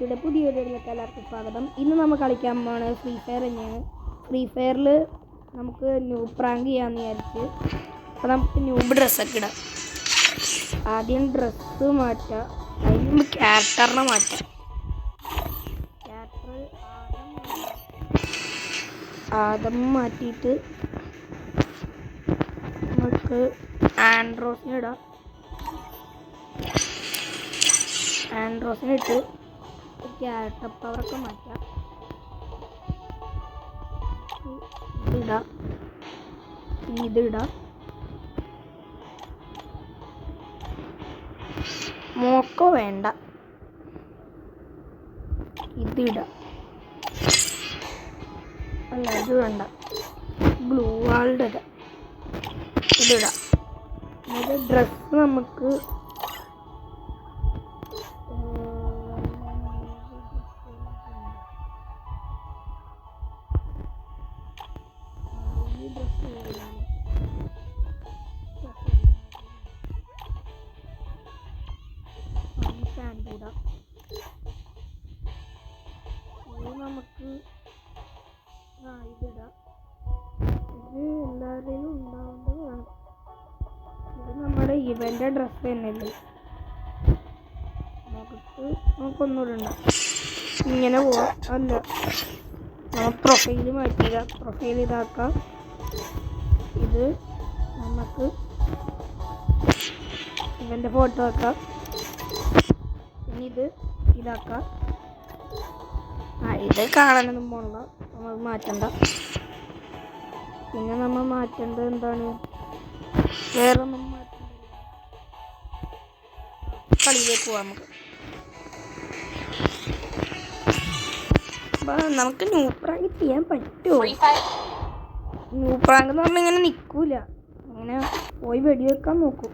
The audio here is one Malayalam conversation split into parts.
യൂട്യൂബിൻ്റെ പുതിയ വീഡിയോയിലേക്ക് എല്ലാവർക്കും സ്വാഗതം. ഇന്ന് നമ്മൾ കളിക്കാൻ പോകുന്നത് ഫ്രീ ഫയർ തന്നെയാണ്. ഫ്രീ ഫയറിൽ നമുക്ക് ന്യൂബ് പ്രാങ്ക് ചെയ്യാമെന്ന് വിചാരിച്ച്. അപ്പോൾ നമുക്ക് ന്യൂബ് ഡ്രസ്സൊക്കെ ഇടാം. ആദ്യം ഡ്രസ്സ് മാറ്റാം, അതിന് മുമ്പ് ക്യാരക്ടറിനെ മാറ്റാം. ക്യാരക്ടർ ആദ്യം മാറ്റിയിട്ട് നമുക്ക് ആൻഡ്രോസിനെ ഇടാം. ആൻഡ്രോസിനിട്ട് ക്യാരക്ടർ പവറൊക്കെ മാറ്റാം. ഇതിടാം, പിന്നെ ഇതിടാം. മോക്കോ വേണ്ട, ഇതിടാം. അല്ല ഇത് വേണ്ട, ബ്ലൂ വാൾഡ് ഇടാം. ഇതിടാം. ഇത് ഡ്രസ്സ് നമുക്ക് നമുക്ക് ഇതിടാം. ഇത് എല്ലാവരുടെയും ഉണ്ടാവേണ്ടത് വേണം. ഇത് നമ്മുടെ ഇവൻ്റെ ഡ്രസ്സ് തന്നെയല്ലേ. നമുക്കൊന്നുകൂടെ ഉണ്ടാവും. ഇങ്ങനെ പോവാം. അല്ല, നമുക്ക് പ്രൊഫൈല് മാറ്റിയില്ല. പ്രൊഫൈൽ ഇതാക്കാം. ഇത് നമുക്ക് ഇവൻ്റെ ഫോട്ടോ ആക്കാം. പിന്നെ ഇതാക്കാം. ഇത് കാണാനൊന്നും പോകണ്ട, നമ്മൾ മാറ്റണ്ട. പിന്നെ നമ്മൾ മാറ്റേണ്ടത് എന്താണ്? വേറെ ഒന്നും മാറ്റണ്ട. കളിയിലേക്ക് പോവാം. നമുക്ക് ന്യൂബ് പ്രാങ്ക് ചെയ്യാൻ പറ്റുമോ? ന്യൂബ് പ്രാങ്ക് എന്ന് പറഞ്ഞാൽ ഇങ്ങനെ നിൽക്കൂല, ഇങ്ങനെ പോയി വെടിവെക്കാൻ നോക്കും.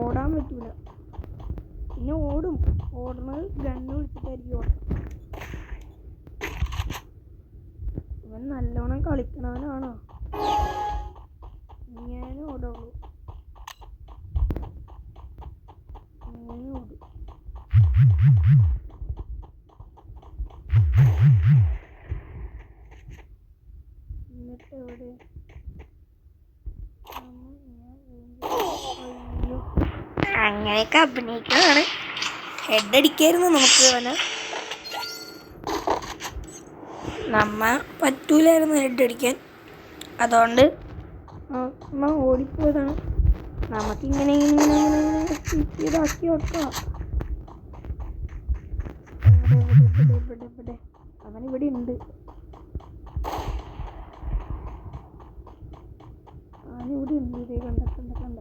ഓടാൻ പറ്റൂല. പിന്നെ ഓടുന്നത് ഗണ്ണ് വിളിച്ചിട്ടായിരിക്കും ഓടണം. ഇവൻ നല്ലോണം കളിക്കണവനാണോ? ഇങ്ങനെ ഓടുള്ളൂ, ഇങ്ങനെ ഓടും. എന്നിട്ട് എവിടെ അങ്ങനെയൊക്കെ അഭിനയിക്കാണ്. ഹെഡ് അടിക്കായിരുന്നു നമുക്ക്. അവന് പറ്റൂലായിരുന്നു ഹെഡ് അടിക്കാൻ, അതുകൊണ്ട് ഓടിപ്പോയതാണ്. നമുക്കിങ്ങനെ ഇതാക്കി വെക്കാം. ഇവിടെ അവനിവിടെ ഉണ്ട്. അവനിവിടെ ഉണ്ട്. ഇതേ കണ്ട.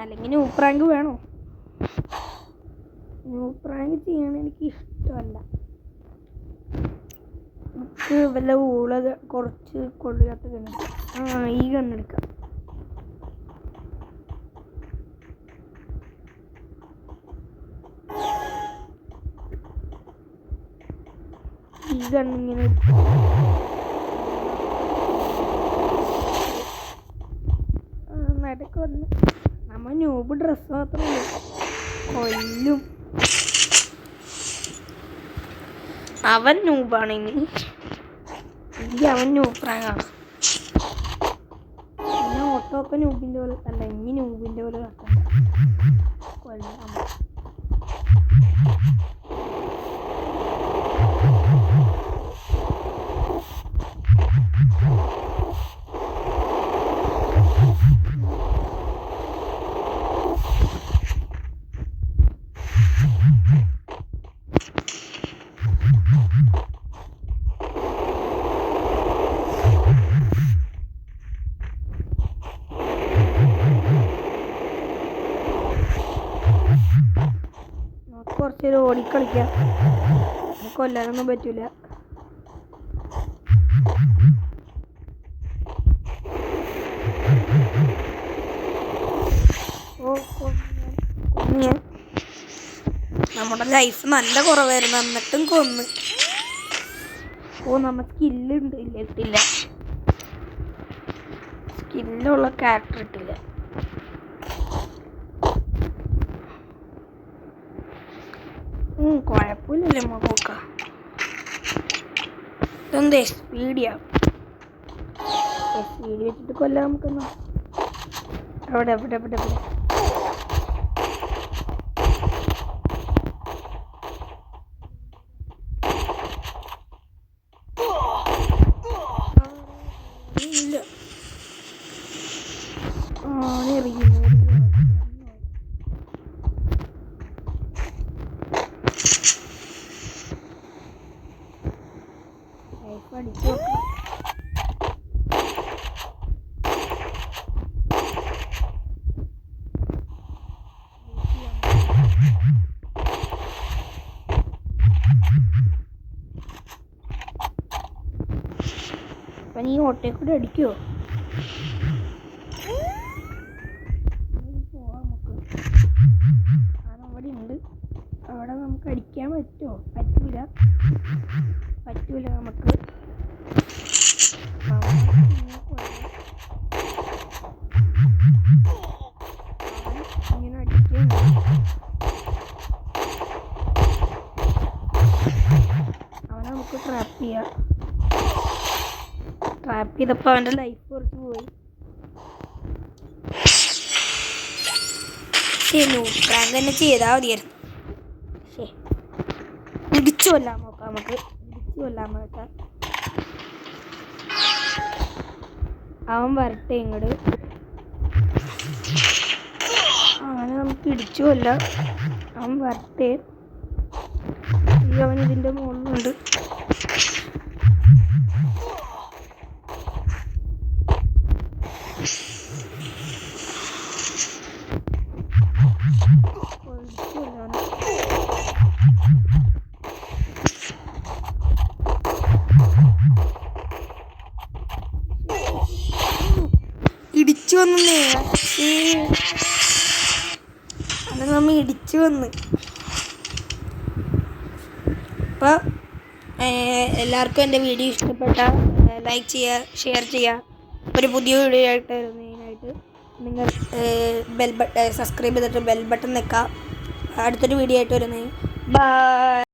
അല്ലെങ്കിൽ ന്യൂബ് പ്രാങ്ക് വേണോ? ന്യൂബ് പ്രാങ്ക് ചെയ്യാൻ എനിക്ക് ഇഷ്ടമല്ല. നമുക്ക് വല്ല കുറച്ച് കൊള്ളിയാത്ത കണ്ണെടുക്കാം. ഈ കണ്ണെടുക്കാം. ഈ കണ്ണിങ്ങനെ നടക്ക് വന്ന് നമ്മൾ ന്യൂബ് ഡ്രസ്സ് മാത്രമേ കൊല്ലും. അവൻ ന്യൂബാണ്. അവൻ ന്യൂബ് പ്രാങ്കാണ്. പിന്നെ ഓട്ടോ ഒക്കെ ന്യൂബിൻ്റെ പോലെ അല്ല, ഇനി ന്യൂബിൻ്റെ പോലെ കട്ടണ്ട കൊല്ലാം. കുറച്ച് നേരം ഓടിക്കളിക്കാം. കൊല്ലാനൊന്നും പറ്റൂല. നമ്മുടെ ലൈഫ് നല്ല കുറവായിരുന്നു, എന്നിട്ടും കൊന്ന്. നമ്മ സ്കില്ലുണ്ട് ഇട്ടില്ല, സ്കില്ലുള്ള ക്യാരക്ടർ ഇട്ടില്ല. കുഴപ്പമില്ലല്ലേ നോക്ക. ഇതെന്താ സ്പീഡിയാ? സ്പീഡ് വെച്ചിട്ട് കൊല്ലാൻ നമുക്കൊന്ന്. അവിടെ അവിടെ അവിടെ അവിടെ ഇല്ല. പഠിച്ചു അപ്പം നീ ഓട്ടയെ കൂടെ അടിക്കുമോ? പോവാം നമുക്ക്. അവിടെ ഉണ്ട്, അവിടെ നമുക്ക് അടിക്കാൻ പറ്റുമോ? പറ്റൂല നമുക്ക്. ഇങ്ങനെ അടിക്കുന്നുണ്ട്. അവനെ നമുക്ക് ട്രാപ്പ് ചെയ്യാം. ട്രാപ്പ് ചെയ്തപ്പോൾ അവൻ്റെ ലൈഫ് കുറച്ച് പോയി. പ്രാങ്ക് തന്നെ ചെയ്താൽ മതിയായിരുന്നു. ഇടിച്ചു കൊല്ലാൻ നോക്കാം നമുക്ക്. ഇടിച്ചു കൊല്ലാൻ നോക്കാം. അവൻ വരട്ടെ ഇങ്ങോട്ട്. അങ്ങനെ നമുക്ക് ഇടിച്ചു കൊല്ലാം. അവൻ വരട്ടെ. അവൻ ഇതിൻ്റെ മുകളിലുണ്ട്. ഇടിച്ചു വന്നേ, അത് നമ്മ ഇടിച്ചു വന്ന്. അപ്പോൾ എല്ലാവർക്കും എൻ്റെ വീഡിയോ ഇഷ്ടപ്പെട്ട ലൈക്ക് ചെയ്യുക, ഷെയർ ചെയ്യുക. ഒരു പുതിയ വീഡിയോ ആയിട്ട് വരുന്നതിനായിട്ട് നിങ്ങൾ സബ്സ്ക്രൈബ് ചെയ്തിട്ട് ബെൽ ബട്ടൺ നിൽക്കുക. അടുത്തൊരു വീഡിയോ ആയിട്ട് വരുന്നതിന് ബൈ.